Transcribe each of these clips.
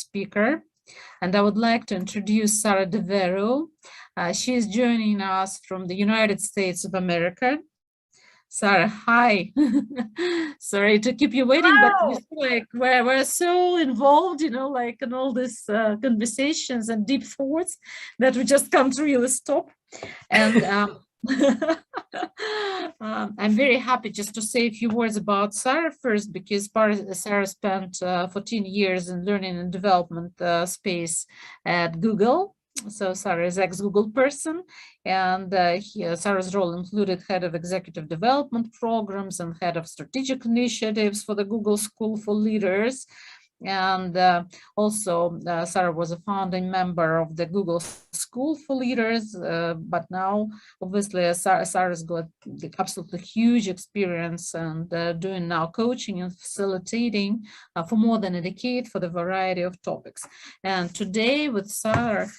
speaker, and I would like to introduce Sarah Devereaux. She is joining us from the United States of America. Sarah, hi. Sorry to keep you waiting, Hello. but you see, like we're so involved, like in all these conversations and deep thoughts that we just can't really stop. And I'm very happy just to say a few words about Sarah first, because Sarah spent 14 years in learning and development space at Google. So Sarah is ex-Google person, and Sarah's role included head of executive development programs and head of strategic initiatives for the Google School for Leaders. And also Sarah was a founding member of the Google School for Leaders, but now obviously Sarah's got the absolutely huge experience and doing now coaching and facilitating for more than a decade for the variety of topics. And today with Sarah,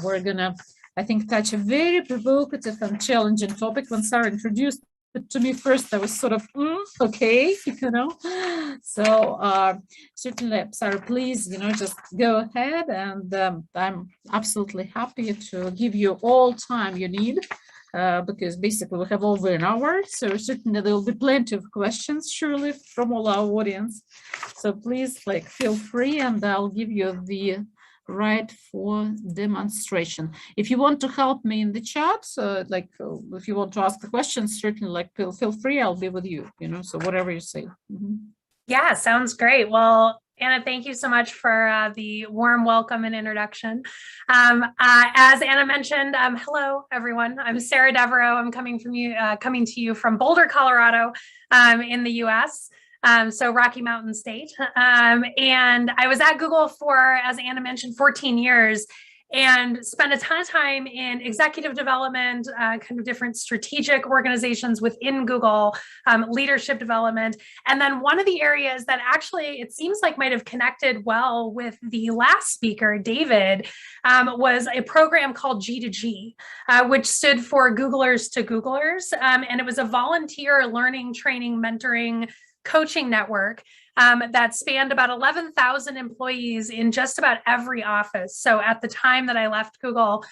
we're gonna, I think, touch a very provocative and challenging topic. When Sarah introduced it to me first, I was sort of, okay, So certainly, Sarah, please, just go ahead, and I'm absolutely happy to give you all time you need, because basically we have over an hour, so certainly there will be plenty of questions, surely, from all our audience. So please, feel free, and I'll give you the right for demonstration. If you want to help me in the chat, if you want to ask the questions, certainly feel free, I'll be with you, so whatever you say. Yeah, sounds great. Well, Anna, thank you so much for the warm welcome and introduction. As Anna mentioned, hello everyone. I'm Sarah Devereaux. I'm coming to you from Boulder, Colorado, in the US. So Rocky Mountain State. And I was at Google for, as Anna mentioned, 14 years, and spent a ton of time in executive development, kind of different strategic organizations within Google, leadership development. And then one of the areas that actually it seems like might have connected well with the last speaker, David, was a program called G2G, which stood for Googlers to Googlers. And it was a volunteer learning, training, mentoring, coaching network that spanned about 11,000 employees in just about every office. So at the time that I left Google,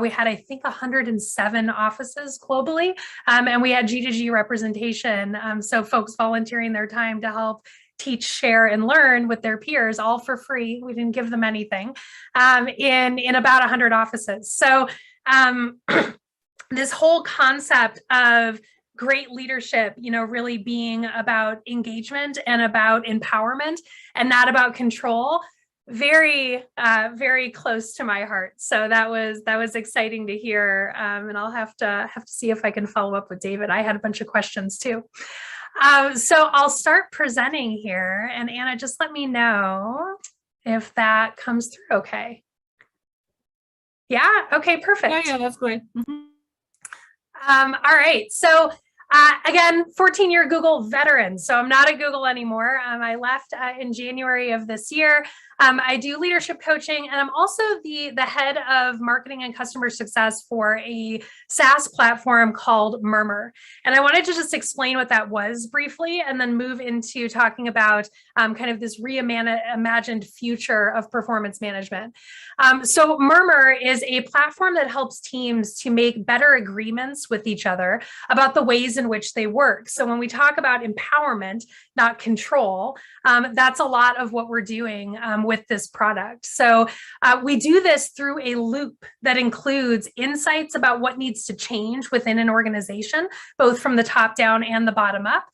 we had, I think, 107 offices globally, and we had G2G representation. So folks volunteering their time to help teach, share, and learn with their peers, all for free. We didn't give them anything, in about 100 offices. So this whole concept of great leadership, really being about engagement and about empowerment and not about control, very, very close to my heart. So that was exciting to hear. And I'll have to see if I can follow up with David. I had a bunch of questions too. So I'll start presenting here, and Anna, just let me know if that comes through okay. Yeah, okay, perfect. Yeah, that's great. All right, so again, 14-year Google veteran. So I'm not at Google anymore. I left in January of this year. I do leadership coaching, and I'm also the head of marketing and customer success for a SaaS platform called Murmur. And I wanted to just explain what that was briefly, and then move into talking about kind of this reimagined future of performance management. So Murmur is a platform that helps teams to make better agreements with each other about the ways in which they work. So when we talk about empowerment, not control, that's a lot of what we're doing with this product. So we do this through a loop that includes insights about what needs to change within an organization, both from the top down and the bottom up.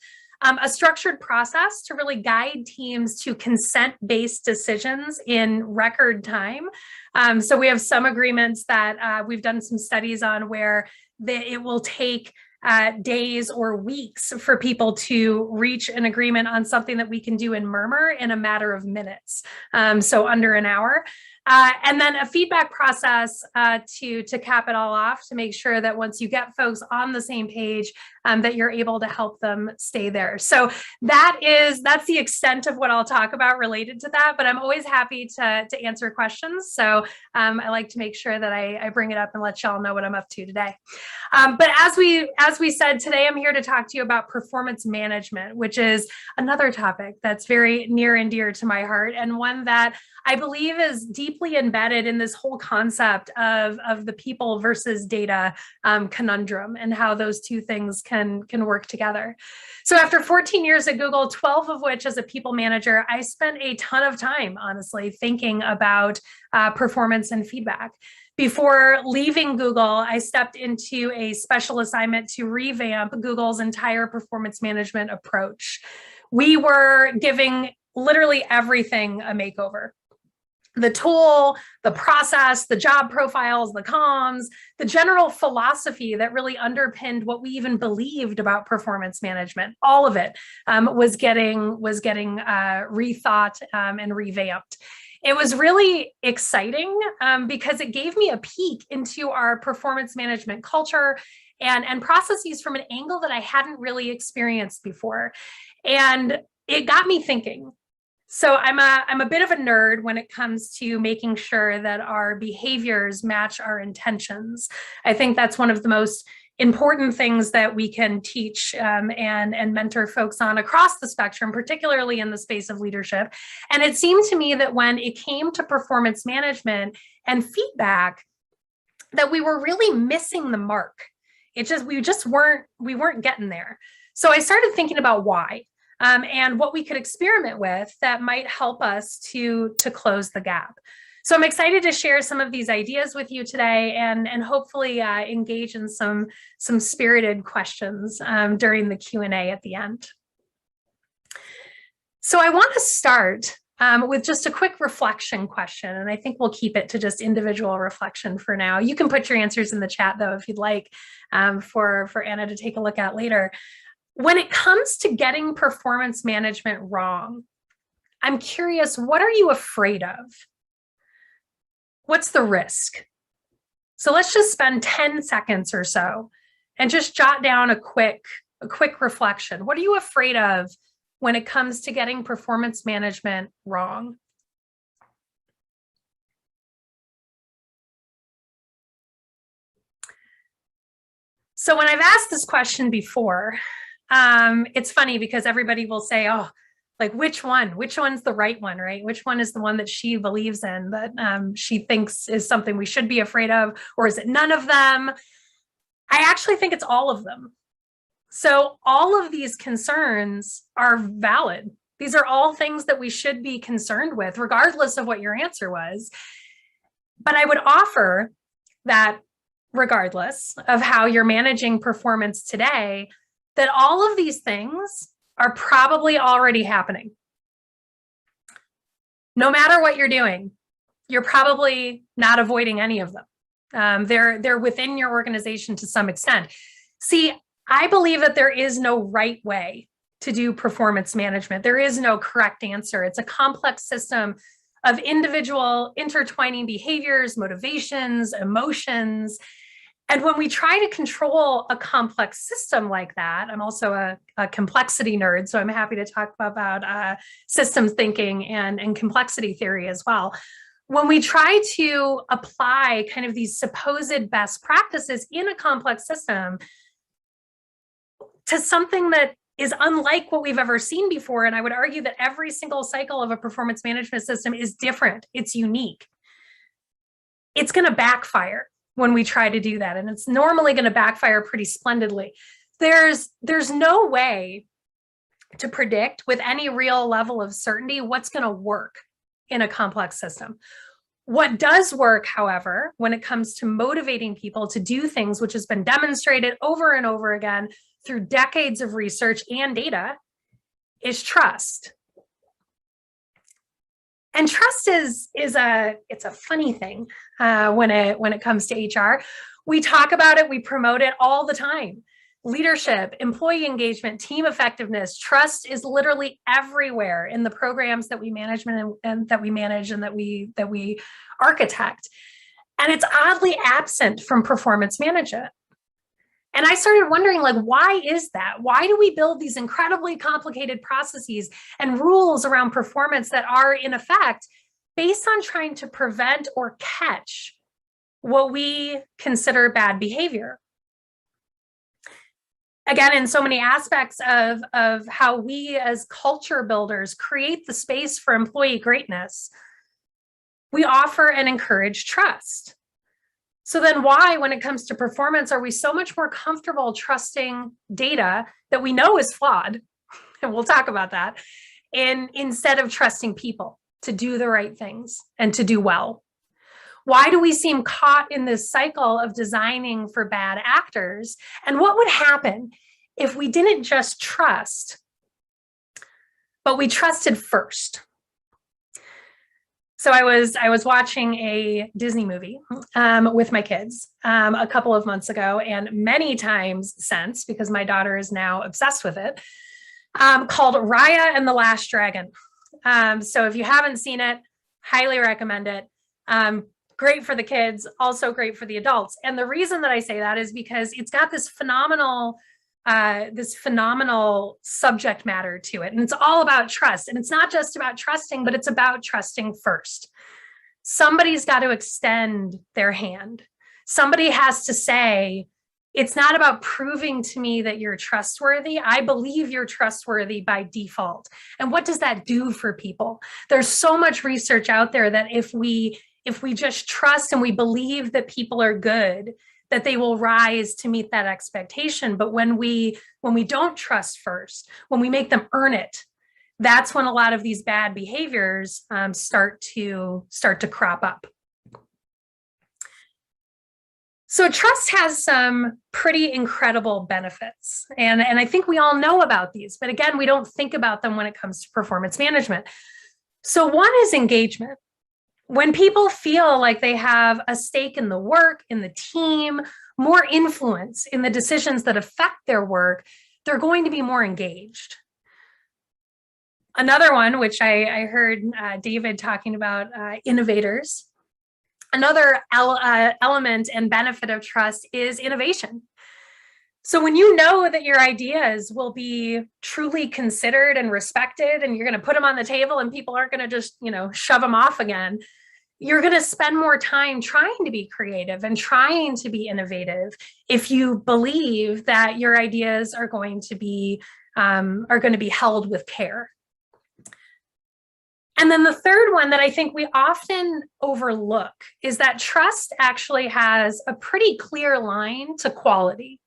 A structured process to really guide teams to consent-based decisions in record time. So we have some agreements that we've done some studies on where it will take days or weeks for people to reach an agreement on something that we can do in Murmur in a matter of minutes, so under an hour. And then a feedback process to cap it all off, to make sure that once you get folks on the same page, that you're able to help them stay there. So that's the extent of what I'll talk about related to that, but I'm always happy to answer questions. So I like to make sure that I bring it up and let y'all know what I'm up to today. But as we said, today I'm here to talk to you about performance management, which is another topic that's very near and dear to my heart, and one that I believe is deeply embedded in this whole concept of the people versus data conundrum, and how those two things can work together. So after 14 years at Google, 12 of which as a people manager, I spent a ton of time, honestly, thinking about performance and feedback. Before leaving Google, I stepped into a special assignment to revamp Google's entire performance management approach. We were giving literally everything a makeover. The tool, the process, the job profiles, the comms, the general philosophy that really underpinned what we even believed about performance management, all of it was getting rethought and revamped. It was really exciting because it gave me a peek into our performance management culture and processes from an angle that I hadn't really experienced before. And it got me thinking. So I'm a bit of a nerd when it comes to making sure that our behaviors match our intentions. I think that's one of the most important things that we can teach and mentor folks on across the spectrum, particularly in the space of leadership. And it seemed to me that when it came to performance management and feedback, that we were really missing the mark. We weren't getting there. So I started thinking about why. And what we could experiment with that might help us to close the gap. So I'm excited to share some of these ideas with you today and hopefully engage in some spirited questions during the Q&A at the end. So I want to start with just a quick reflection question, and I think we'll keep it to just individual reflection for now. You can put your answers in the chat though, if you'd like, for Anna to take a look at later. When it comes to getting performance management wrong, I'm curious, what are you afraid of? What's the risk? So let's just spend 10 seconds or so and just jot down a quick reflection. What are you afraid of when it comes to getting performance management wrong? So when I've asked this question before, it's funny because everybody will say, oh, like which one's the right one, right? Which one is the one that she believes in, that she thinks is something we should be afraid of, or is it none of them? I actually think it's all of them. So all of these concerns are valid. These are all things that we should be concerned with, regardless of what your answer was. But I would offer that regardless of how you're managing performance today, that all of these things are probably already happening. No matter what you're doing, you're probably not avoiding any of them. They're within your organization to some extent. See, I believe that there is no right way to do performance management. There is no correct answer. It's a complex system of individual intertwining behaviors, motivations, emotions. And when we try to control a complex system like that, I'm also a complexity nerd, so I'm happy to talk about systems thinking and complexity theory as well. When we try to apply kind of these supposed best practices in a complex system to something that is unlike what we've ever seen before, and I would argue that every single cycle of a performance management system is different, it's unique, it's going to backfire when we try to do that. And it's normally going to backfire pretty splendidly. There's no way to predict with any real level of certainty what's going to work in a complex system. What does work, however, when it comes to motivating people to do things, which has been demonstrated over and over again through decades of research and data, is trust. And trust is a funny thing when it comes to HR. We talk about it, we promote it all the time. Leadership, employee engagement, team effectiveness, trust is literally everywhere in the programs that we manage and that we architect. And it's oddly absent from performance management. And I started wondering, like, why is that? Why do we build these incredibly complicated processes and rules around performance that are, in effect, based on trying to prevent or catch what we consider bad behavior? Again, in so many aspects of how we as culture builders create the space for employee greatness, we offer and encourage trust. So then why, when it comes to performance, are we so much more comfortable trusting data that we know is flawed? And we'll talk about that. And instead of trusting people to do the right things and to do well. Why do we seem caught in this cycle of designing for bad actors? And what would happen if we didn't just trust, but we trusted first? So I was watching a Disney movie with my kids a couple of months ago, and many times since, because my daughter is now obsessed with it, called Raya and the Last Dragon. So if you haven't seen it, highly recommend it. Great for the kids, also great for the adults. And the reason that I say that is because it's got this phenomenal subject matter to it. And it's all about trust. And it's not just about trusting, but it's about trusting first. Somebody's got to extend their hand. Somebody has to say, it's not about proving to me that you're trustworthy. I believe you're trustworthy by default. And what does that do for people? There's so much research out there that if we just trust and we believe that people are good, that they will rise to meet that expectation. But when we don't trust first, when we make them earn it, that's when a lot of these bad behaviors start to crop up. So trust has some pretty incredible benefits. And I think we all know about these, but again, we don't think about them when it comes to performance management. So one is engagement. When people feel like they have a stake in the work, in the team, more influence in the decisions that affect their work, they're going to be more engaged. Another one, which I heard David talking about, innovators. Another element and benefit of trust is innovation. So when you know that your ideas will be truly considered and respected, and you're going to put them on the table and people aren't going to just, shove them off again, you're going to spend more time trying to be creative and trying to be innovative if you believe that your ideas are going to be held with care. And then the third one that I think we often overlook is that trust actually has a pretty clear line to quality.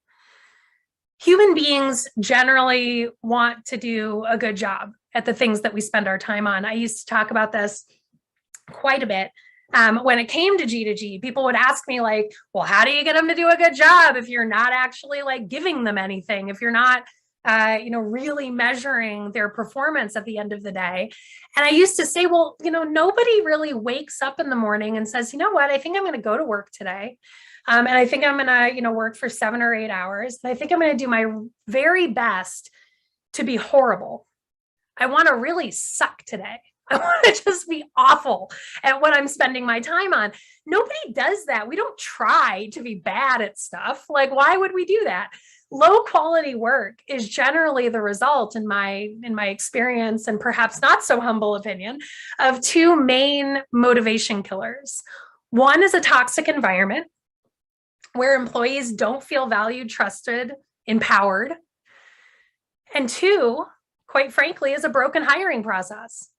Human beings generally want to do a good job at the things that we spend our time on. I used to talk about this quite a bit. When it came to G2G, people would ask me like, well, how do you get them to do a good job if you're not actually like giving them anything, if you're not, really measuring their performance at the end of the day? And I used to say, well, nobody really wakes up in the morning and says, you know what, I think I'm going to go to work today. And I think I'm going to, work for 7 or 8 hours. And I think I'm going to do my very best to be horrible. I want to really suck today. I want to just be awful at what I'm spending my time on. Nobody does that. We don't try to be bad at stuff. Like, why would we do that? Low quality work is generally the result, in my experience, and perhaps not so humble opinion, of two main motivation killers. One is a toxic environment where employees don't feel valued, trusted, empowered. And two, quite frankly, is a broken hiring process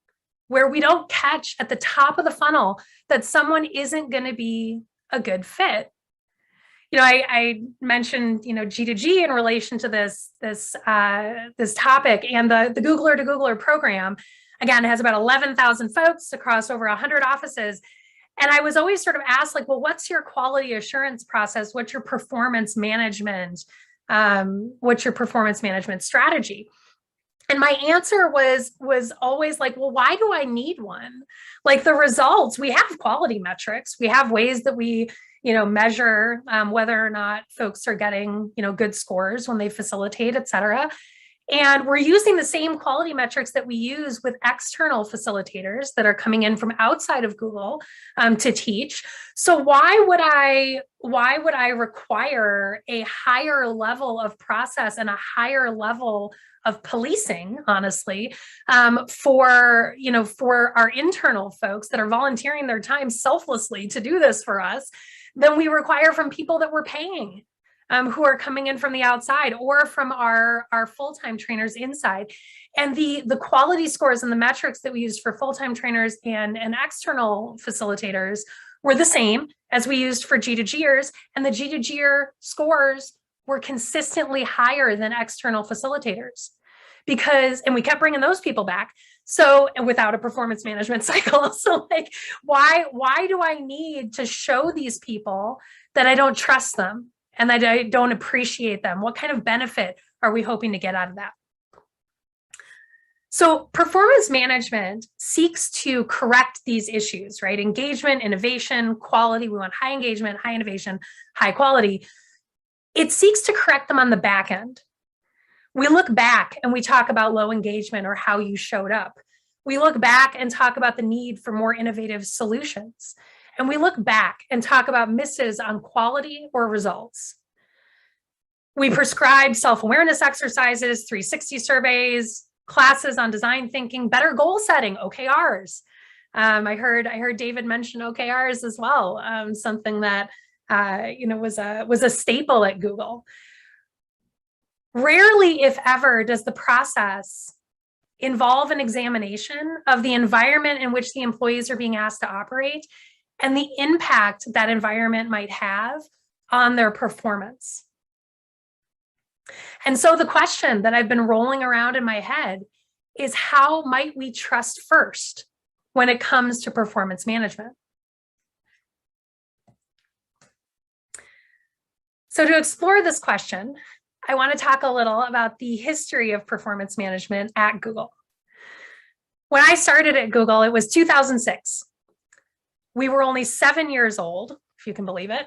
where we don't catch at the top of the funnel that someone isn't going to be a good fit. I mentioned, G2G in relation to this topic, and the Googler to Googler program, again, has about 11,000 folks across over 100 offices. And I was always sort of asked, like, well, what's your quality assurance process? What's your performance management? What's your performance management strategy? And my answer was always like, well, why do I need one? Like, the results, we have quality metrics. We have ways that we, measure whether or not folks are getting, good scores when they facilitate, et cetera. And we're using the same quality metrics that we use with external facilitators that are coming in from outside of Google to teach. So why would I require a higher level of process and a higher level of policing, honestly, for our internal folks that are volunteering their time selflessly to do this for us, than we require from people that we're paying? Who are coming in from the outside or from our full-time trainers inside. And the quality scores and the metrics that we used for full-time trainers and external facilitators were the same as we used for G2Gers, and the G2Ger scores were consistently higher than external facilitators. And we kept bringing those people back. So, and without a performance management cycle. So like, why do I need to show these people that I don't trust them and that I don't appreciate them? What kind of benefit are we hoping to get out of that? So performance management seeks to correct these issues, right? Engagement, innovation, quality. We want high engagement, high innovation, high quality. It seeks to correct them on the back end. We look back and we talk about low engagement or how you showed up. We look back and talk about the need for more innovative solutions. And we look back and talk about misses on quality or results. We prescribe self-awareness exercises, 360 surveys, classes on design thinking, better goal setting, OKRs. I heard David mention OKRs as well, something that was a staple at Google. Rarely, if ever, does the process involve an examination of the environment in which the employees are being asked to operate and the impact that environment might have on their performance. And so the question that I've been rolling around in my head is, how might we trust first when it comes to performance management? So to explore this question, I want to talk a little about the history of performance management at Google. When I started at Google, it was 2006. We were only 7 years old, if you can believe it.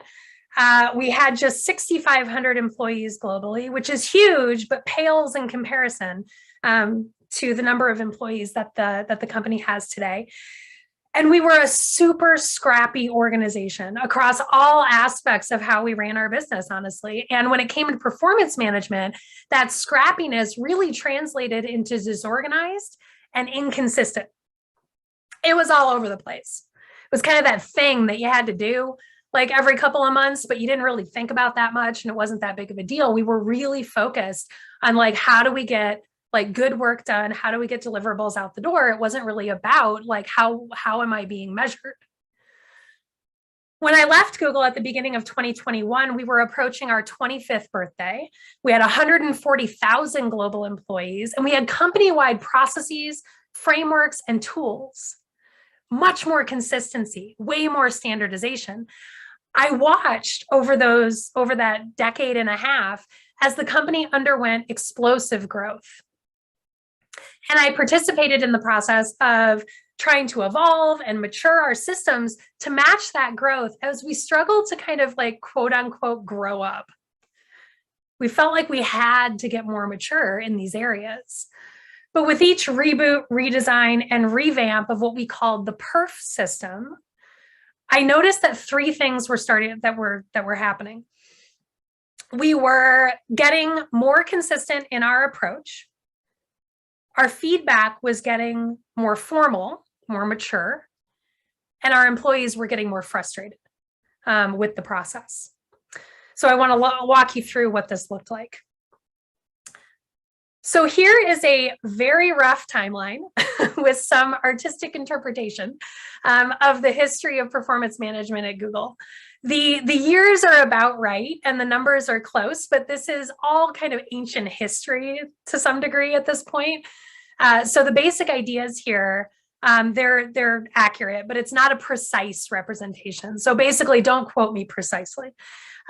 We had just 6,500 employees globally, which is huge, but pales in comparison to the number of employees that the company has today. And we were a super scrappy organization across all aspects of how we ran our business, honestly. And when it came to performance management, that scrappiness really translated into disorganized and inconsistent. It was all over the place. It was kind of that thing that you had to do like every couple of months, but you didn't really think about that much and it wasn't that big of a deal. We were really focused on like, how do we get like good work done? How do we get deliverables out the door? It wasn't really about like, how am I being measured? When I left Google at the beginning of 2021, we were approaching our 25th birthday. We had 140,000 global employees, and we had company-wide processes, frameworks, and tools. Much more consistency, way more standardization. I watched over that decade and a half as the company underwent explosive growth. And I participated in the process of trying to evolve and mature our systems to match that growth as we struggled to kind of like, quote unquote, grow up. We felt like we had to get more mature in these areas. But with each reboot, redesign, and revamp of what we called the perf system, I noticed that three things that were happening. We were getting more consistent in our approach. Our feedback was getting more formal, more mature, and our employees were getting more frustrated with the process. So I want to walk you through what this looked like. So here is a very rough timeline with some artistic interpretation of the history of performance management at Google. The years are about right and the numbers are close, but this is all kind of ancient history to some degree at this point. So the basic ideas here, they're accurate, but it's not a precise representation. So basically, don't quote me precisely.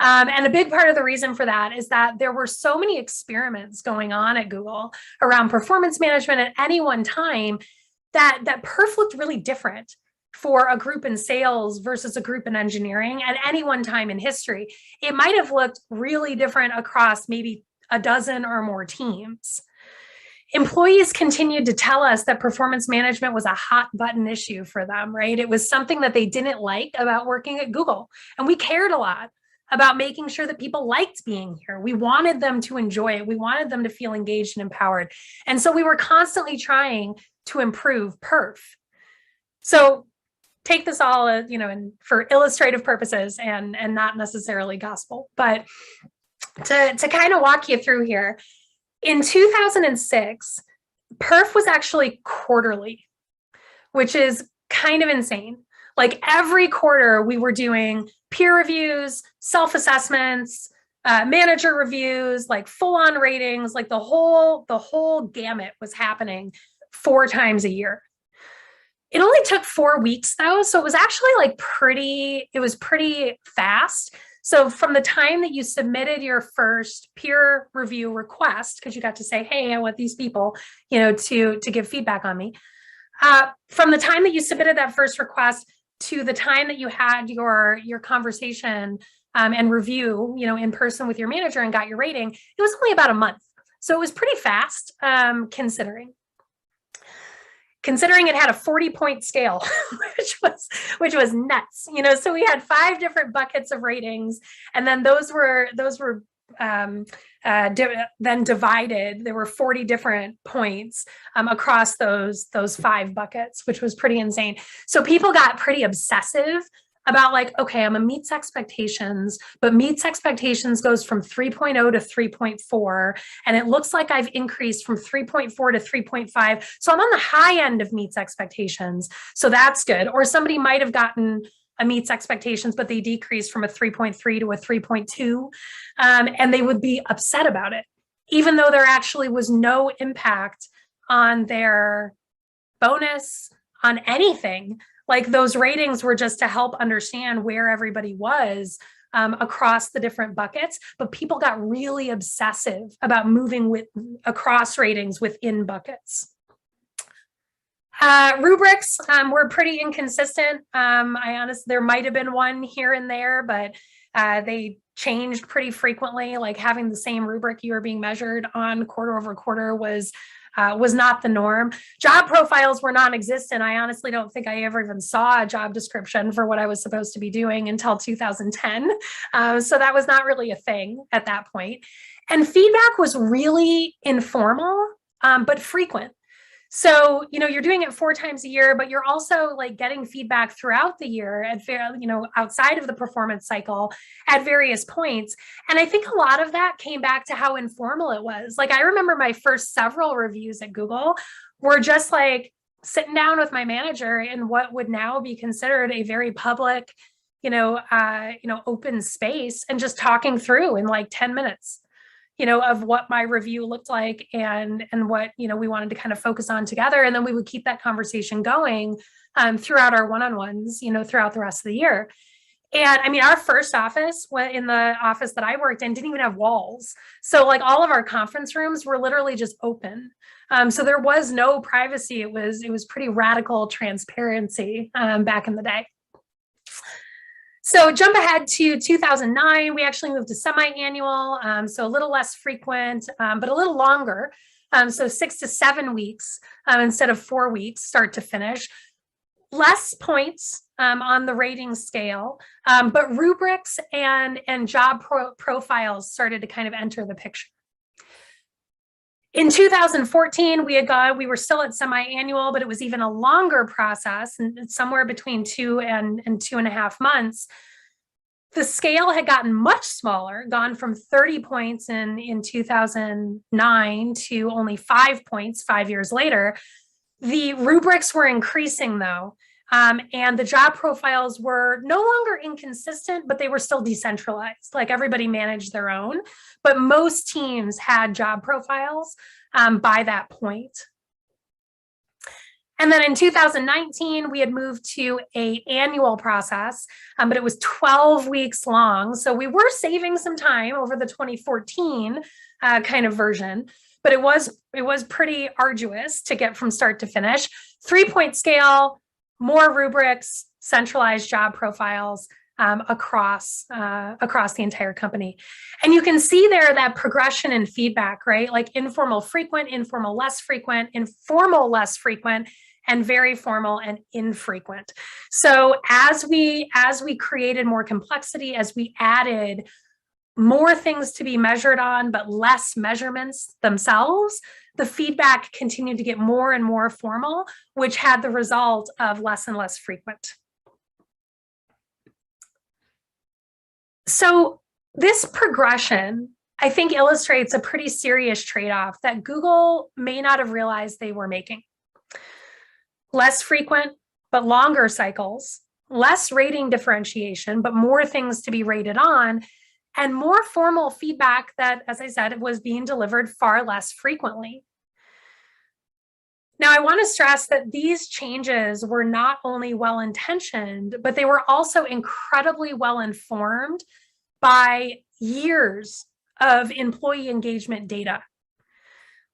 And a big part of the reason for that is that there were so many experiments going on at Google around performance management at any one time that perf looked really different for a group in sales versus a group in engineering at any one time in history. It might have looked really different across maybe a dozen or more teams. employees continued to tell us that performance management was a hot button issue for them, right? It was something that they didn't like about working at Google. And we cared a lot about making sure that people liked being here. We wanted them to enjoy it. We wanted them to feel engaged and empowered. And so we were constantly trying to improve perf. So take this all, for illustrative purposes and not necessarily gospel. But to kind of walk you through here, in 2006, perf was actually quarterly, which is kind of insane. Like every quarter we were doing peer reviews, self-assessments, manager reviews, like full-on ratings, like the whole gamut was happening 4 times a year. It only took 4 weeks though. So it was actually pretty fast. So from the time that you submitted your first peer review request, because you got to say, hey, I want these people, to give feedback on me. From the time that you submitted that first request to the time that you had your conversation and review, in person with your manager and got your rating, it was only about a month. So it was pretty fast, considering it had a 40-point scale, which was nuts. So we had 5 different buckets of ratings, and then those were then divided. There were 40 different points across those 5 buckets, which was pretty insane. So people got pretty obsessive about like, okay, I'm a meets expectations, but meets expectations goes from 3.0 to 3.4. And it looks like I've increased from 3.4 to 3.5. So I'm on the high end of meets expectations. So that's good. Or somebody might have gotten a meets expectations, but they decreased from a 3.3 to a 3.2. And they would be upset about it, even though there actually was no impact on their bonus, on anything. Like those ratings were just to help understand where everybody was across the different buckets, but people got really obsessive about moving across ratings within buckets. Rubrics were pretty inconsistent. There might have been one here and there, but they changed pretty frequently. Like having the same rubric you were being measured on quarter over quarter was not the norm. Job profiles were non-existent. I honestly don't think I ever even saw a job description for what I was supposed to be doing until 2010. So that was not really a thing at that point. And feedback was really informal, but frequent. So, you're doing it 4 times a year, but you're also like getting feedback throughout the year at, outside of the performance cycle at various points. And I think a lot of that came back to how informal it was. Like, I remember my first several reviews at Google were just like sitting down with my manager in what would now be considered a very public, open space, and just talking through in like 10 minutes. Of what my review looked like and what, we wanted to kind of focus on together. And then we would keep that conversation going throughout our one-on-ones, throughout the rest of the year. And I mean, our first office, in the office that I worked in, didn't even have walls. So like all of our conference rooms were literally just open. So there was no privacy. It was pretty radical transparency back in the day. So jump ahead to 2009, we actually moved to semi-annual, so a little less frequent, but a little longer. So 6 to 7 weeks instead of 4 weeks, start to finish. Less points on the rating scale, but rubrics and job profiles started to kind of enter the picture. In 2014, we were still at semi-annual, but it was even a longer process, and somewhere between 2 and 2.5 months. The scale had gotten much smaller, gone from 30 points in 2009 to only 5 points 5 years later. The rubrics were increasing though, and the job profiles were no longer inconsistent, but they were still decentralized. Like everybody managed their own, but most teams had job profiles by that point. And then in 2019, we had moved to an annual process, but it was 12 weeks long. So we were saving some time over the 2014 kind of version, but it was pretty arduous to get from start to finish. 3-point scale, more rubrics, centralized job profiles, across the entire company. And you can see there that progression in feedback, right? Like informal, frequent, informal, less frequent, informal, less frequent, and very formal and infrequent. So as we created more complexity, as we added more things to be measured on, but less measurements themselves, the feedback continued to get more and more formal, which had the result of less and less frequent. So this progression, I think, illustrates a pretty serious trade-off that Google may not have realized they were making. Less frequent, but longer cycles, less rating differentiation, but more things to be rated on, and more formal feedback that, as I said, was being delivered far less frequently. Now, I want to stress that these changes were not only well-intentioned, but they were also incredibly well-informed by years of employee engagement data.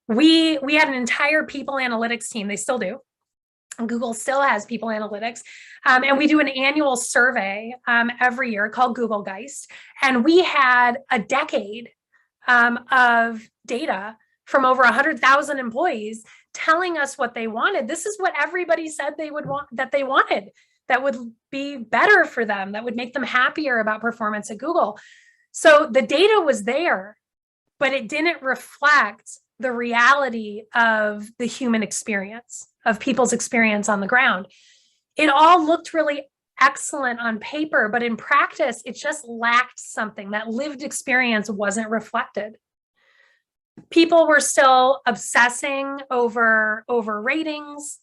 We had an entire people analytics team, they still do. Google still has people analytics, and we do an annual survey every year called Google Geist, and we had a decade of data from over 100,000 employees telling us what they wanted. This is what everybody said they would want, that they wanted, that would be better for them, that would make them happier about performance at Google. So the data was there, but it didn't reflect the reality of the human experience, of people's experience on the ground. It all looked really excellent on paper, but in practice, it just lacked something. That lived experience wasn't reflected. People were still obsessing over ratings.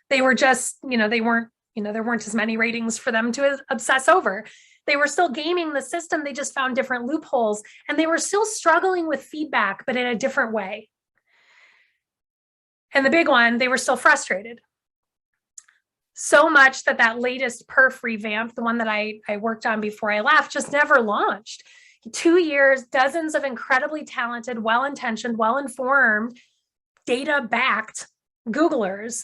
They were just, there weren't as many ratings for them to obsess over. They were still gaming the system. They just found different loopholes, and they were still struggling with feedback, but in a different way. And the big one, they were still frustrated. So much that latest perf revamp, the one that I worked on before I left, just never launched. 2 years, dozens of incredibly talented, well-intentioned, well-informed, data-backed Googlers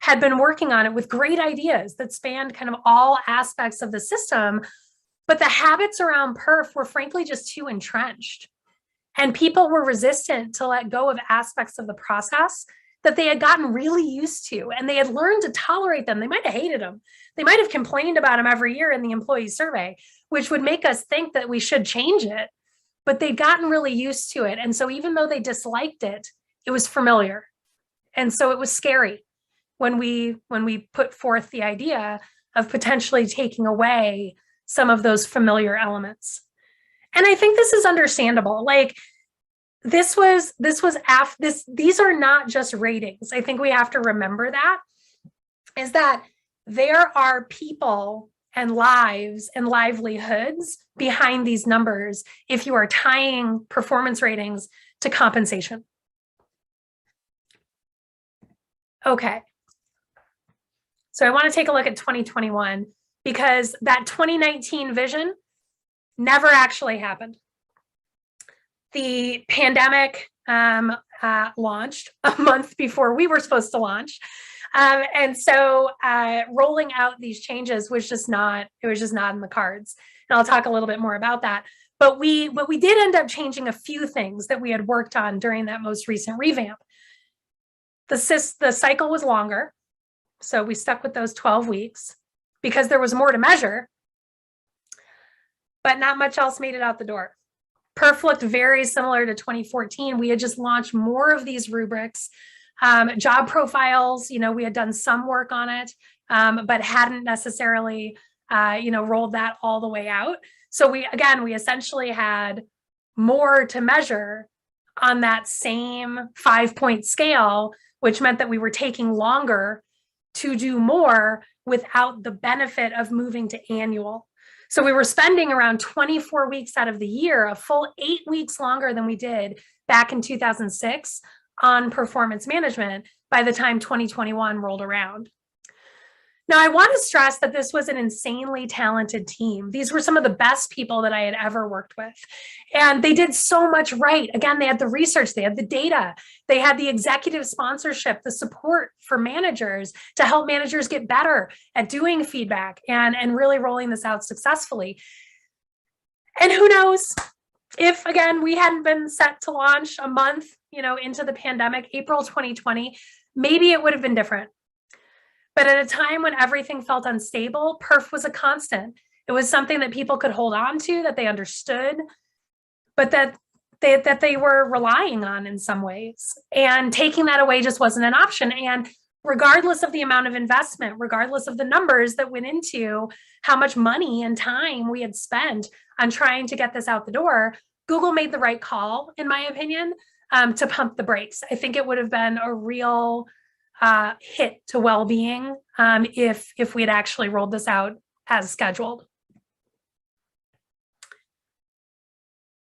had been working on it with great ideas that spanned kind of all aspects of the system. But the habits around perf were frankly just too entrenched. And people were resistant to let go of aspects of the process that they had gotten really used to, and they had learned to tolerate them. They might have hated them. They might have complained about them every year in the employee survey, which would make us think that we should change it, but they'd gotten really used to it. And so even though they disliked it, it was familiar. And so it was scary when we put forth the idea of potentially taking away some of those familiar elements. And I think this is understandable. Like, these are not just ratings. I think we have to remember that, is that there are people and lives and livelihoods behind these numbers if you are tying performance ratings to compensation. Okay. So I want to take a look at 2021, because that 2019 vision never actually happened. The pandemic launched a month before we were supposed to launch. And so rolling out these changes was just not in the cards. And I'll talk a little bit more about that. But we did end up changing a few things that we had worked on during that most recent revamp. The cycle was longer. So we stuck with those 12 weeks because there was more to measure, but not much else made it out the door. Perf looked very similar to 2014. We had just launched more of these rubrics. Job profiles, we had done some work on it, but hadn't necessarily, rolled that all the way out. So we essentially had more to measure on that same 5-point scale, which meant that we were taking longer to do more without the benefit of moving to annual. So we were spending around 24 weeks out of the year, a full 8 weeks longer than we did back in 2006 on performance management by the time 2021 rolled around. Now, I want to stress that this was an insanely talented team. These were some of the best people that I had ever worked with. And they did so much right. Again, they had the research, they had the data, they had the executive sponsorship, the support for managers to help managers get better at doing feedback and really rolling this out successfully. And who knows if, again, we hadn't been set to launch a month, into the pandemic, April 2020, maybe it would have been different. But at a time when everything felt unstable, perf was a constant. It was something that people could hold on to, that they understood, but that they were relying on in some ways. And taking that away just wasn't an option. And regardless of the amount of investment, regardless of the numbers that went into how much money and time we had spent on trying to get this out the door, Google made the right call, in my opinion, to pump the brakes. I think it would have been a real hit to well-being if we had actually rolled this out as scheduled.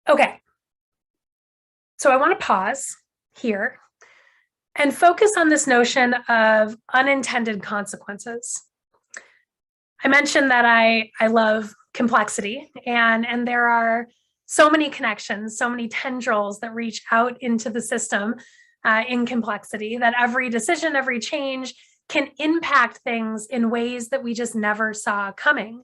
Okay, so I want to pause here and focus on this notion of unintended consequences. I mentioned that I love complexity, and there are so many connections, so many tendrils that reach out into the system in complexity, that every decision, every change can impact things in ways that we just never saw coming.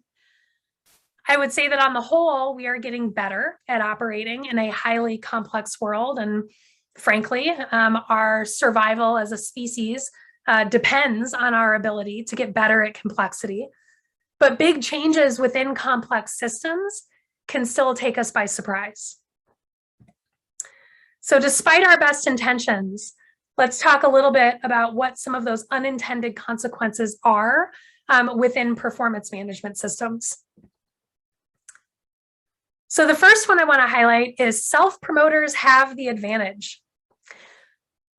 I would say that on the whole, we are getting better at operating in a highly complex world. And frankly, our survival as a species depends on our ability to get better at complexity. But big changes within complex systems can still take us by surprise. So despite our best intentions, let's talk a little bit about what some of those unintended consequences are within performance management systems. So the first one I want to highlight is self-promoters have the advantage.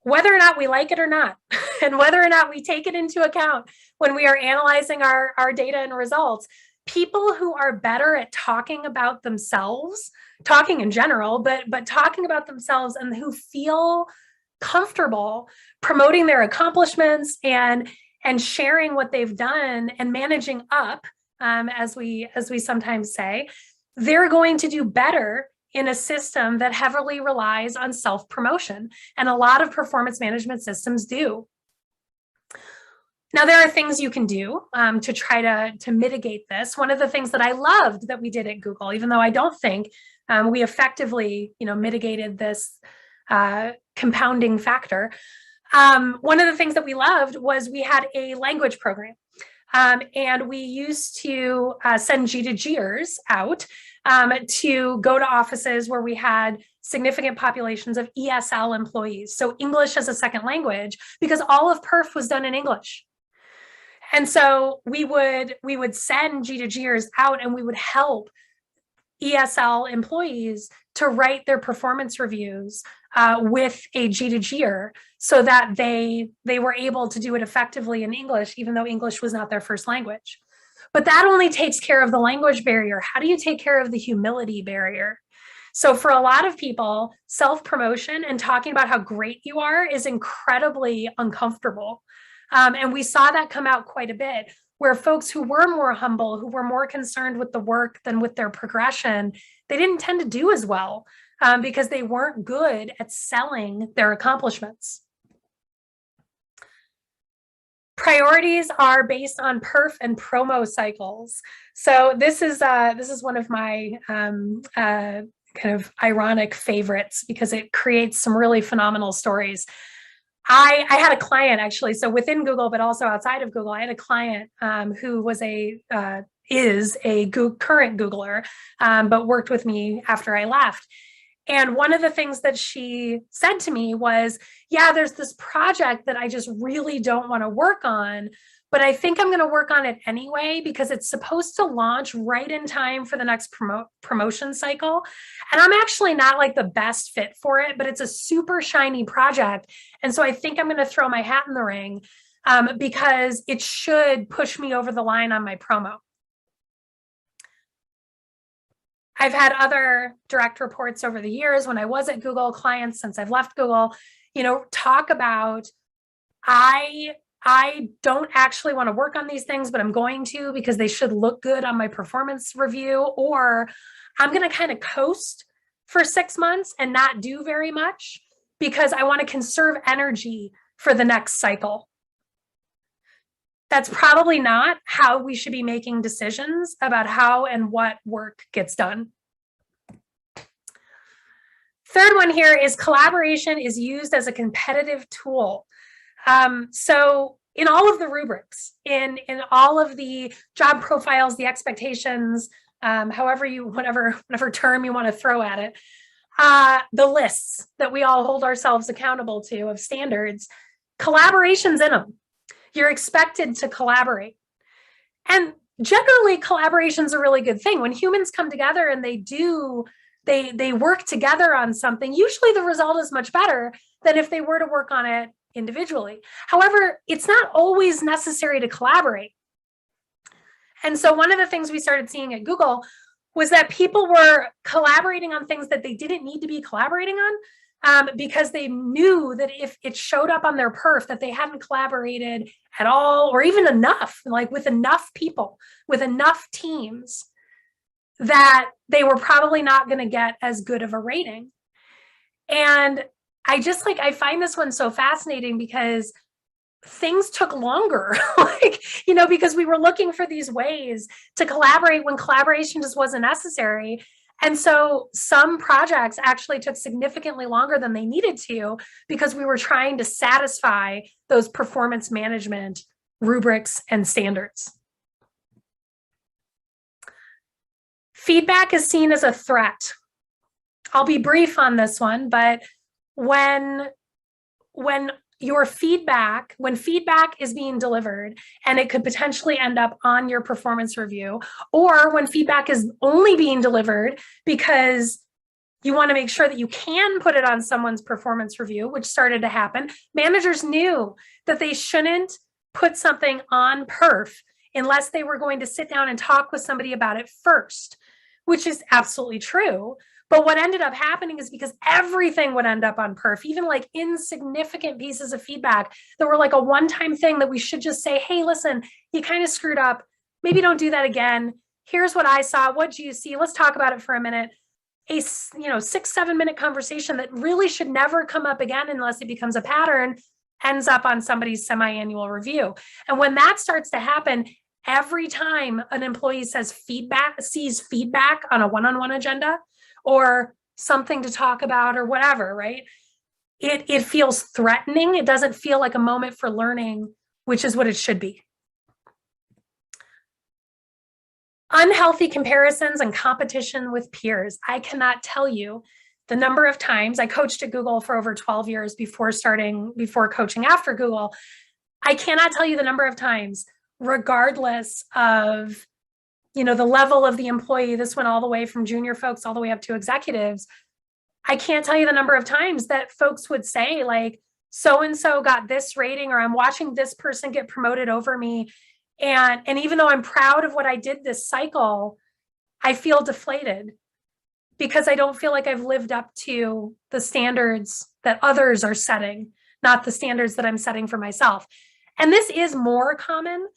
Whether or not we like it or not, and whether or not we take it into account when we are analyzing our data and results, people who are better at talking about themselves, talking in general, but talking about themselves, and who feel comfortable promoting their accomplishments and sharing what they've done and managing up, as we sometimes say, they're going to do better in a system that heavily relies on self-promotion. And a lot of performance management systems do. Now, there are things you can do to try to mitigate this. One of the things that I loved that we did at Google, even though I don't think we effectively mitigated this compounding factor, one of the things that we loved was we had a language program. And we used to send G2Gers out to go to offices where we had significant populations of ESL employees, so English as a second language, because all of perf was done in English. And so we would send G2Gers out, and we would help ESL employees to write their performance reviews with a G2Ger, so that they were able to do it effectively in English, even though English was not their first language. But that only takes care of the language barrier. How do you take care of the humility barrier? So for a lot of people, self-promotion and talking about how great you are is incredibly uncomfortable. And we saw that come out quite a bit, where folks who were more humble, who were more concerned with the work than with their progression, they didn't tend to do as well because they weren't good at selling their accomplishments. Priorities are based on perf and promo cycles. So this is one of my kind of ironic favorites, because it creates some really phenomenal stories. I had a client, actually, so within Google, but also outside of Google, I had a client who was is a current Googler, but worked with me after I left. And one of the things that she said to me was, yeah, there's this project that I just really don't want to work on, but I think I'm going to work on it anyway because it's supposed to launch right in time for the next promotion cycle. And I'm actually not like the best fit for it, but it's a super shiny project. And so I think I'm going to throw my hat in the ring because it should push me over the line on my promo. I've had other direct reports over the years when I was at Google, clients since I've left Google, talk about, I I don't actually want to work on these things, but I'm going to because they should look good on my performance review, or I'm going to kind of coast for 6 months and not do very much because I want to conserve energy for the next cycle. That's probably not how we should be making decisions about how and what work gets done. Third one here is collaboration is used as a competitive tool. So in all of the rubrics, in all of the job profiles, the expectations, however you, whatever term you want to throw at it, the lists that we all hold ourselves accountable to of standards, collaboration's in them. You're expected to collaborate. And generally, collaboration's a really good thing. When humans come together and they work together on something, usually the result is much better than if they were to work on it individually. However, it's not always necessary to collaborate. And so one of the things we started seeing at Google was that people were collaborating on things that they didn't need to be collaborating on because they knew that if it showed up on their perf that they hadn't collaborated at all, or even enough, like with enough people, with enough teams, that they were probably not going to get as good of a rating. And I find this one so fascinating because things took longer, because we were looking for these ways to collaborate when collaboration just wasn't necessary. And so some projects actually took significantly longer than they needed to because we were trying to satisfy those performance management rubrics and standards. Feedback is seen as a threat. I'll be brief on this one, but when feedback is being delivered and it could potentially end up on your performance review, or when feedback is only being delivered because you want to make sure that you can put it on someone's performance review, which started to happen, managers knew that they shouldn't put something on perf unless they were going to sit down and talk with somebody about it first, which is absolutely true. But what ended up happening is because everything would end up on perf, even like insignificant pieces of feedback that were like a one-time thing that we should just say, hey, listen, you kind of screwed up. Maybe don't do that again. Here's what I saw. What do you see? Let's talk about it for a minute. A 6-7 minute conversation that really should never come up again unless it becomes a pattern ends up on somebody's semi-annual review. And when that starts to happen, every time an employee sees feedback on a one-on-one agenda, or something to talk about or whatever, right? It feels threatening. It doesn't feel like a moment for learning, which is what it should be. Unhealthy comparisons and competition with peers. I cannot tell you the number of times I coached at Google for over 12 years before coaching after Google. I cannot tell you the number of times, regardless of the level of the employee, this went all the way from junior folks all the way up to executives. I can't tell you the number of times that folks would say like, so-and-so got this rating, or I'm watching this person get promoted over me. And even though I'm proud of what I did this cycle, I feel deflated because I don't feel like I've lived up to the standards that others are setting, not the standards that I'm setting for myself. And this is more common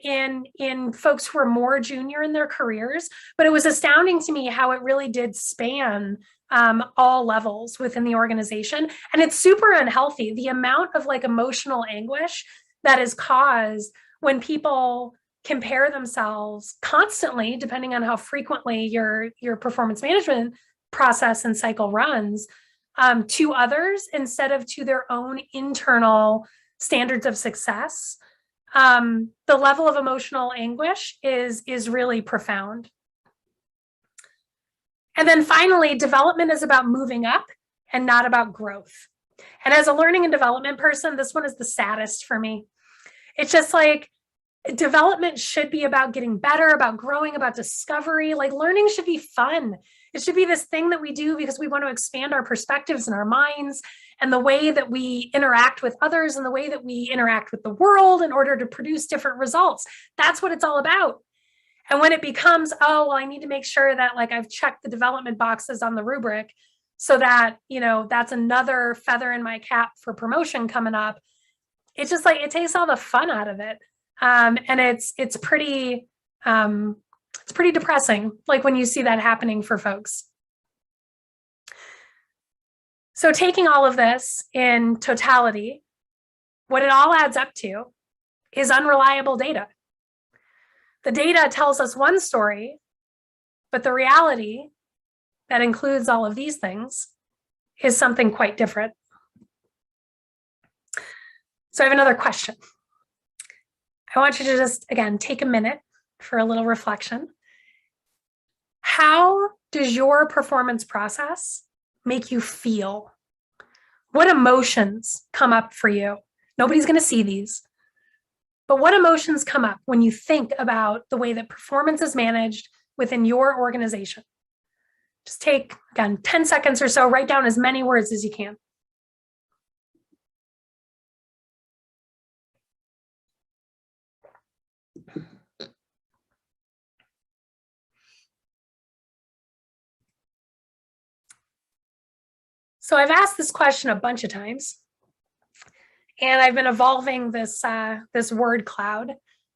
in folks who are more junior in their careers, but it was astounding to me how it really did span all levels within the organization. And it's super unhealthy. The amount of like emotional anguish that is caused when people compare themselves constantly, depending on how frequently your performance management process and cycle runs, to others instead of to their own internal standards of success. The level of emotional anguish is really profound. And then finally, development is about moving up and not about growth. And as a learning and development person, this one is the saddest for me. It's just like development should be about getting better, about growing, about discovery. Like learning should be fun. It should be this thing that we do because we want to expand our perspectives and our minds and the way that we interact with others and the way that we interact with the world in order to produce different results. That's what it's all about. And when it becomes, oh, well, I need to make sure that like I've checked the development boxes on the rubric so that, that's another feather in my cap for promotion coming up. it's just like, it takes all the fun out of it. And it's pretty depressing, like when you see that happening for folks. So taking all of this in totality, what it all adds up to is unreliable data. The data tells us one story, but the reality that includes all of these things is something quite different. So I have another question. I want you to just, again, take a minute for a little reflection. How does your performance process make you feel? What emotions come up for you? Nobody's going to see these, but what emotions come up when you think about the way that performance is managed within your organization? Just take, again, 10 seconds or so, write down as many words as you can. So I've asked this question a bunch of times, and I've been evolving this, this word cloud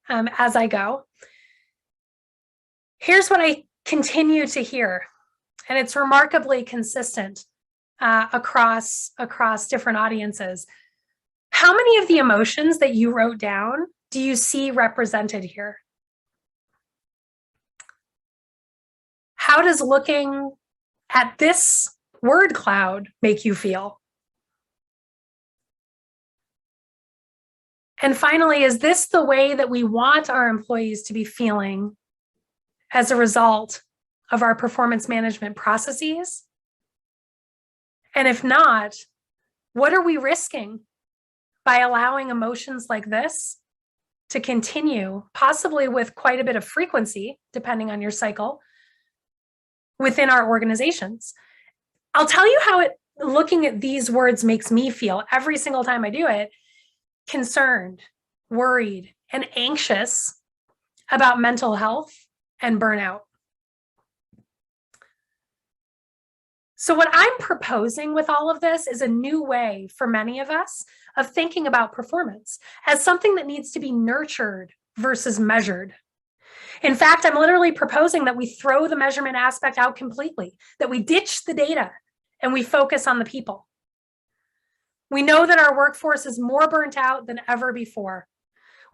as I go. Here's what I continue to hear, and it's remarkably consistent across different audiences. How many of the emotions that you wrote down do you see represented here? How does looking at this word cloud make you feel? And finally, is this the way that we want our employees to be feeling as a result of our performance management processes? And if not, what are we risking by allowing emotions like this to continue, possibly with quite a bit of frequency, depending on your cycle, within our organizations? I'll tell you how looking at these words makes me feel every single time I do it: concerned, worried, and anxious about mental health and burnout. So what I'm proposing with all of this is a new way for many of us of thinking about performance as something that needs to be nurtured versus measured. In fact, I'm literally proposing that we throw the measurement aspect out completely, that we ditch the data and we focus on the people. We know that our workforce is more burnt out than ever before.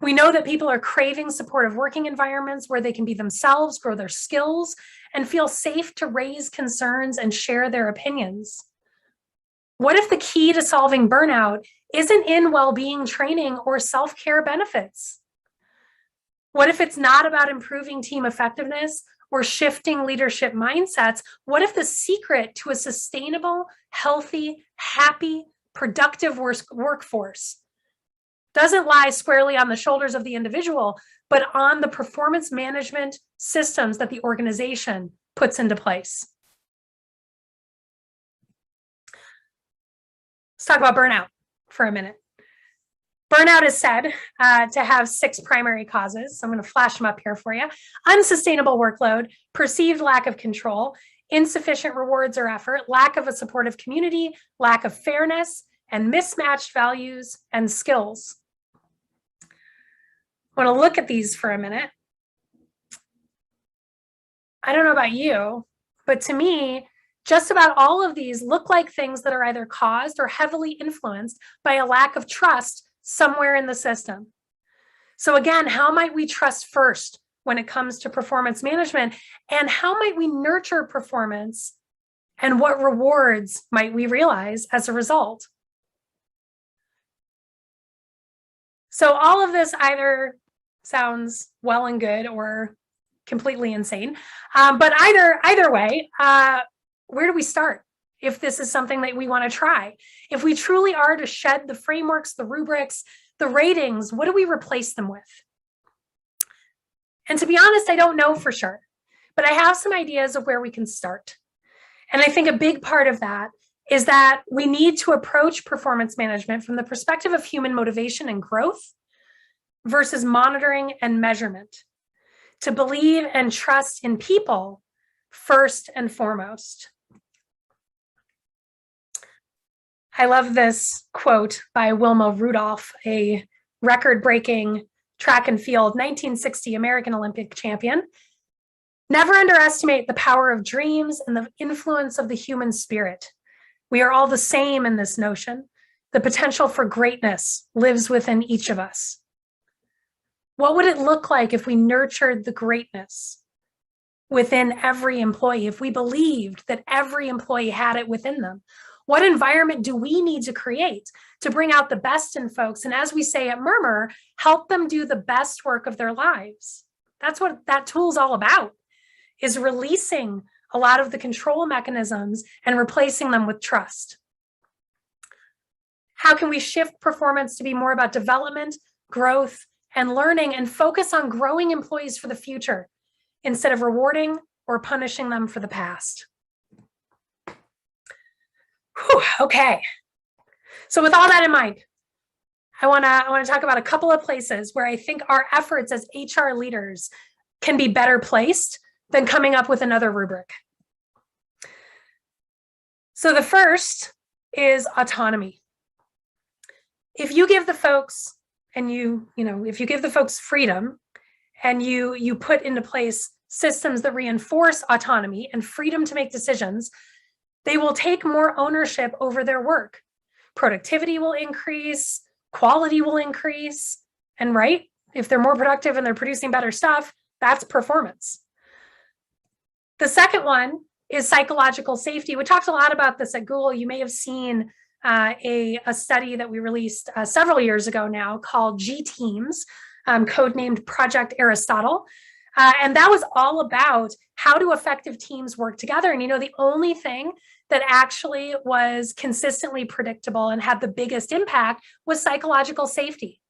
We know that people are craving supportive working environments where they can be themselves, grow their skills, and feel safe to raise concerns and share their opinions. What if the key to solving burnout isn't in well-being training or self-care benefits? What if it's not about improving team effectiveness or shifting leadership mindsets? What if the secret to a sustainable, healthy, happy, productive workforce doesn't lie squarely on the shoulders of the individual, but on the performance management systems that the organization puts into place? Let's talk about burnout for a minute. Burnout is said to have 6 primary causes. So I'm going to flash them up here for you. Unsustainable workload, perceived lack of control, insufficient rewards or effort, lack of a supportive community, lack of fairness, and mismatched values and skills. I want to look at these for a minute. I don't know about you, but to me, just about all of these look like things that are either caused or heavily influenced by a lack of trust somewhere in the system. So again, how might we trust first when it comes to performance management? And how might we nurture performance? And what rewards might we realize as a result? So all of this either sounds well and good or completely insane. But either way, where do we start if this is something that we want to try? If we truly are to shed the frameworks, the rubrics, the ratings, what do we replace them with? And to be honest, I don't know for sure, but I have some ideas of where we can start. And I think a big part of that is that we need to approach performance management from the perspective of human motivation and growth versus monitoring and measurement, to believe and trust in people first and foremost. I love this quote by Wilma Rudolph, a record-breaking track and field 1960 American Olympic champion. Never underestimate the power of dreams and the influence of the human spirit. We are all the same in this notion. The potential for greatness lives within each of us. What would it look like if we nurtured the greatness within every employee, if we believed that every employee had it within them? What environment do we need to create to bring out the best in folks? And as we say at Murmur, help them do the best work of their lives. That's what that tool's all about, is releasing a lot of the control mechanisms and replacing them with trust. How can we shift performance to be more about development, growth, and learning, and focus on growing employees for the future instead of rewarding or punishing them for the past? Whew, okay. So with all that in mind, I want to talk about a couple of places where I think our efforts as HR leaders can be better placed than coming up with another rubric. So the first is autonomy. If you give the folks if you give the folks freedom and you put into place systems that reinforce autonomy and freedom to make decisions, they will take more ownership over their work. Productivity will increase, quality will increase, and right, if they're more productive and they're producing better stuff, that's performance. The second one is psychological safety. We talked a lot about this at Google. You may have seen a study that we released several years ago now called G-Teams, codenamed Project Aristotle. And that was all about how do effective teams work together. And the only thing that actually was consistently predictable and had the biggest impact was psychological safety.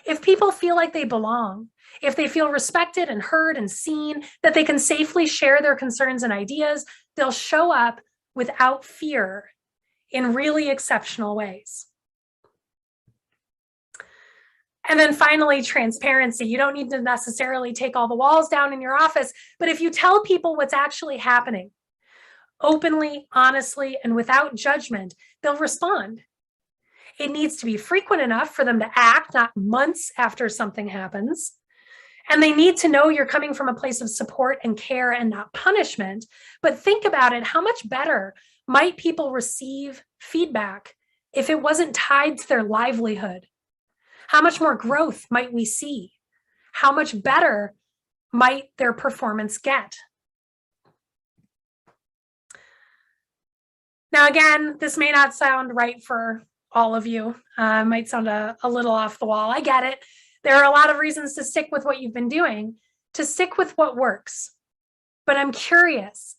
If people feel like they belong, if they feel respected and heard and seen, that they can safely share their concerns and ideas, they'll show up without fear in really exceptional ways. And then finally, transparency. You don't need to necessarily take all the walls down in your office, but if you tell people what's actually happening, openly, honestly, and without judgment, they'll respond. It needs to be frequent enough for them to act, not months after something happens. And they need to know you're coming from a place of support and care and not punishment. But think about it, how much better might people receive feedback if it wasn't tied to their livelihood? How much more growth might we see? How much better might their performance get? Now, again, this may not sound right for all of you. Might sound a little off the wall. I get it. There are a lot of reasons to stick with what you've been doing, to stick with what works. But I'm curious,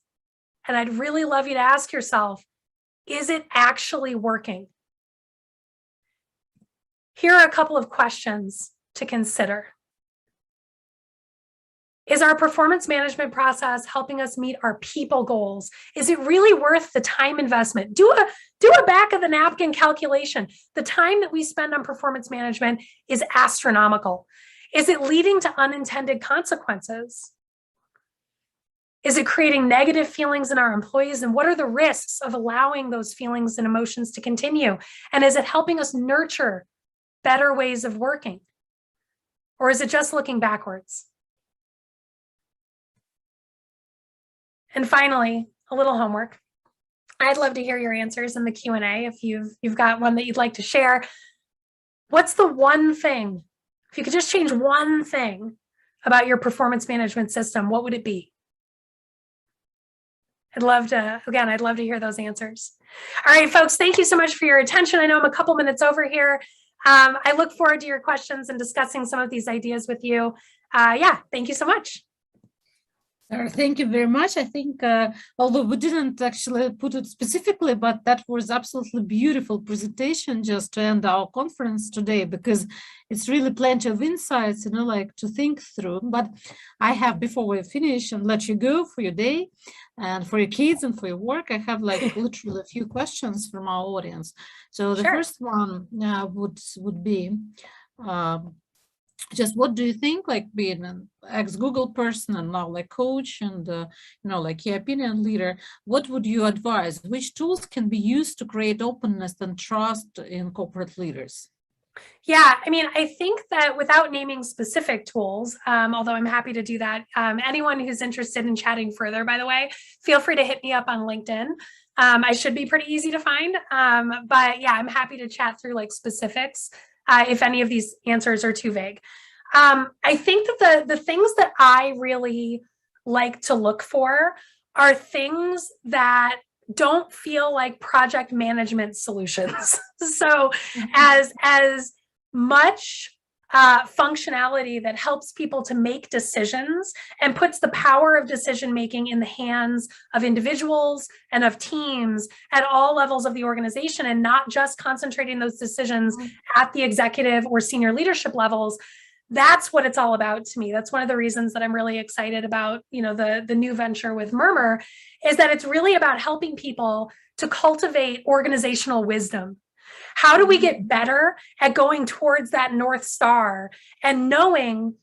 and I'd really love you to ask yourself, is it actually working? Here are a couple of questions to consider. Is our performance management process helping us meet our people goals? Is it really worth the time investment? Do a back of the napkin calculation. The time that we spend on performance management is astronomical. Is it leading to unintended consequences? Is it creating negative feelings in our employees? And what are the risks of allowing those feelings and emotions to continue? And is it helping us nurture better ways of working? Or is it just looking backwards? And finally, a little homework. I'd love to hear your answers in the Q&A if you've got one that you'd like to share. What's the one thing, if you could just change one thing about your performance management system, what would it be? I'd love to hear those answers. All right, folks, thank you so much for your attention. I know I'm a couple minutes over here. I look forward to your questions and discussing some of these ideas with you. Thank you so much. Thank you very much. I think, although we didn't actually put it specifically, but that was absolutely beautiful presentation just to end our conference today, because it's really plenty of insights, like to think through. But I have, before we finish and let you go for your day and for your kids and for your work, I have literally a few questions from our audience. So the first one would be, just what do you think, like being an ex-Google person and now like coach and, like key opinion leader, what would you advise? Which tools can be used to create openness and trust in corporate leaders? Yeah, I mean, I think that without naming specific tools, although I'm happy to do that, anyone who's interested in chatting further, by the way, feel free to hit me up on LinkedIn. I should be pretty easy to find, but yeah, I'm happy to chat through like specifics if any of these answers are too vague. I think that the things that I really like to look for are things that don't feel like project management solutions. So as much functionality that helps people to make decisions and puts the power of decision making in the hands of individuals and of teams at all levels of the organization, and not just concentrating those decisions at the executive or senior leadership levels. That's what it's all about to me. That's one of the reasons that I'm really excited about, the new venture with Murmur, is that it's really about helping people to cultivate organizational wisdom. How do we get better at going towards that North Star and knowing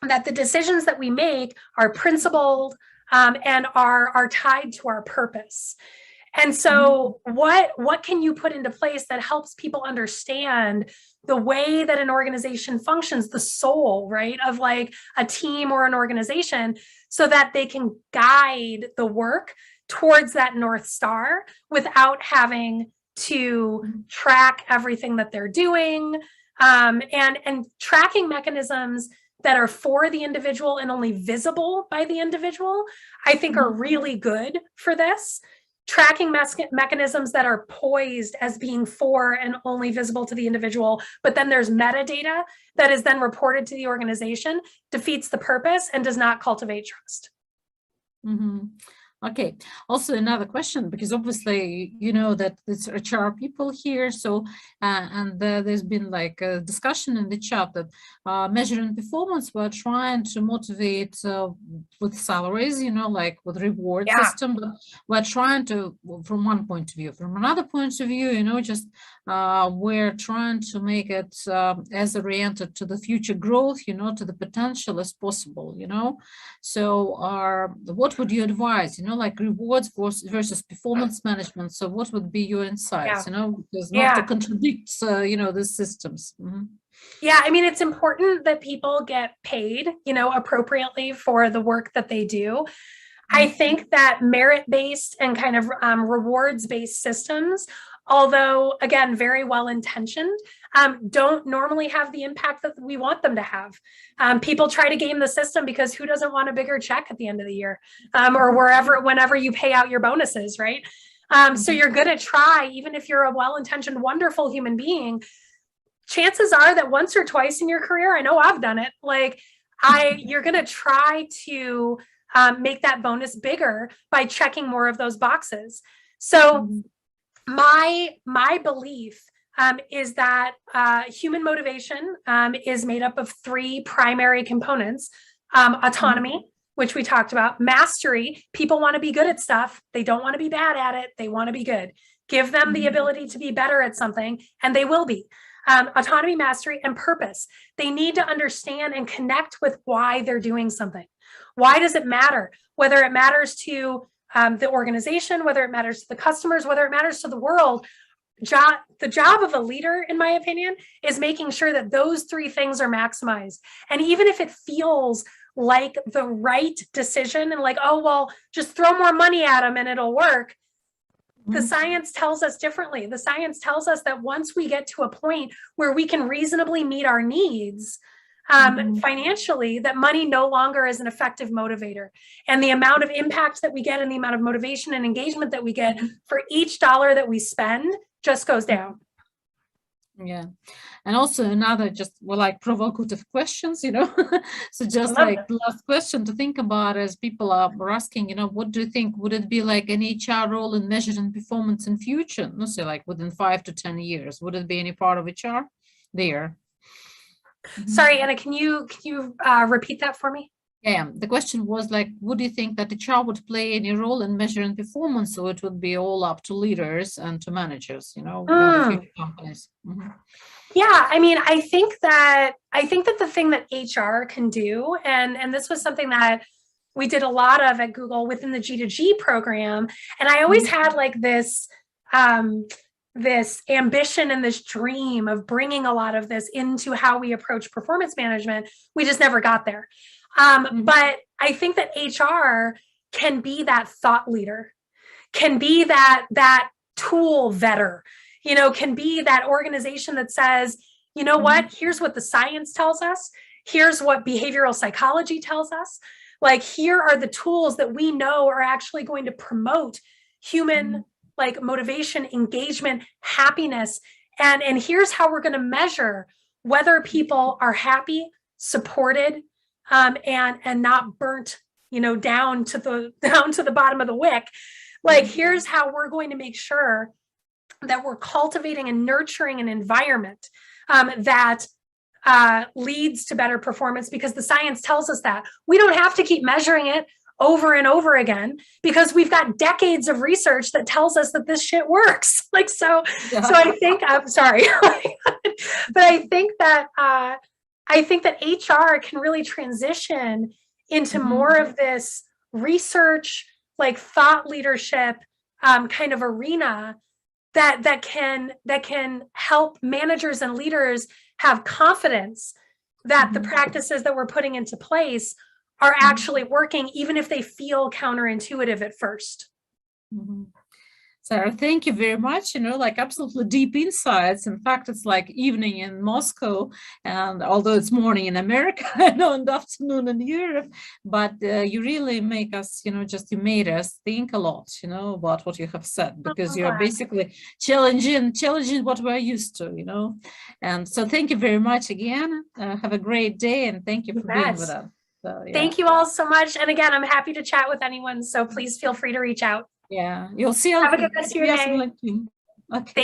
that the decisions that we make are principled and are tied to our purpose? And so what can you put into place that helps people understand the way that an organization functions, the soul, right, of like a team or an organization, so that they can guide the work towards that North Star without having to track everything that they're doing, and tracking mechanisms that are for the individual and only visible by the individual, I think are really good for this. Tracking mechanisms that are poised as being for and only visible to the individual, but then there's metadata that is then reported to the organization, defeats the purpose and does not cultivate trust. Okay. Also another question, because obviously, you know that it's HR people here. So, and there's been like a discussion in the chat that measuring performance, we're trying to motivate with salaries, like with reward system, but we're trying to, from one point of view, from another point of view, just we're trying to make it as oriented to the future growth, to the potential as possible, So what would you advise, like rewards versus performance management? So what would be your insights, because not to contradict, the systems. Yeah, I mean, it's important that people get paid, appropriately for the work that they do. I think that merit-based and kind of rewards-based systems, although, again, very well-intentioned, don't normally have the impact that we want them to have. People try to game the system because who doesn't want a bigger check at the end of the year, or whenever you pay out your bonuses, right? So you're going to try, even if you're a well-intentioned, wonderful human being, chances are that once or twice in your career, I know I've done it, you're going to try to make that bonus bigger by checking more of those boxes. So my belief is that human motivation is made up of three primary components: autonomy, which we talked about; mastery, people want to be good at stuff, they don't want to be bad at it, they want to be good. Give them the ability to be better at something, and they will be. Autonomy, mastery, and purpose. They need to understand and connect with why they're doing something. Why does it matter? Whether it matters to the organization, whether it matters to the customers, whether it matters to the world. The job of a leader, in my opinion, is making sure that those three things are maximized. And even if it feels like the right decision and like, oh, well, just throw more money at them and it'll work, the science tells us differently. The science tells us that once we get to a point where we can reasonably meet our needs financially, that money no longer is an effective motivator. And the amount of impact that we get and the amount of motivation and engagement that we get for each dollar that we spend just goes down. Yeah. And also another like provocative questions, so just like the last question to think about as people are asking, what do you think, would it be like an HR role in measuring performance in future? Let's say like within 5 to 10 years, would it be any part of HR there? Sorry, Anna, can you repeat that for me? Yeah, the question was like, would you think that HR would play any role in measuring performance, or it would be all up to leaders and to managers, in the future companies? Yeah, I mean, I think that the thing that HR can do, and this was something that we did a lot of at Google within the G2G program, and I always had like this ambition and this dream of bringing a lot of this into how we approach performance management. We just never got there. But I think that HR can be that thought leader, can be that tool vetter, can be that organization that says, you know what, here's what the science tells us. Here's what behavioral psychology tells us. Like, here are the tools that we know are actually going to promote human like motivation, engagement, happiness. And here's how we're going to measure whether people are happy, supported, and not burnt, down to the bottom of the wick. Like, here's how we're going to make sure that we're cultivating and nurturing an environment that leads to better performance, because the science tells us that. We don't have to keep measuring it over and over again, because we've got decades of research that tells us that this shit works. Like, so I think, I'm sorry, but I think that HR can really transition into more of this research, like thought leadership kind of arena that can help managers and leaders have confidence that the practices that we're putting into place are actually working, even if they feel counterintuitive at first. Sarah, thank you very much. Like absolutely deep insights. In fact, it's like evening in Moscow, and although it's morning in America, I know, and afternoon in Europe, but you really make us, you made us think a lot, about what you have said, because you're basically challenging what we're used to, and so thank you very much again. Have a great day, and thank you for being with us. So, yeah. Thank you all so much. And again, I'm happy to chat with anyone, so please feel free to reach out. Yeah, you'll see. Have a good rest of your day. Okay.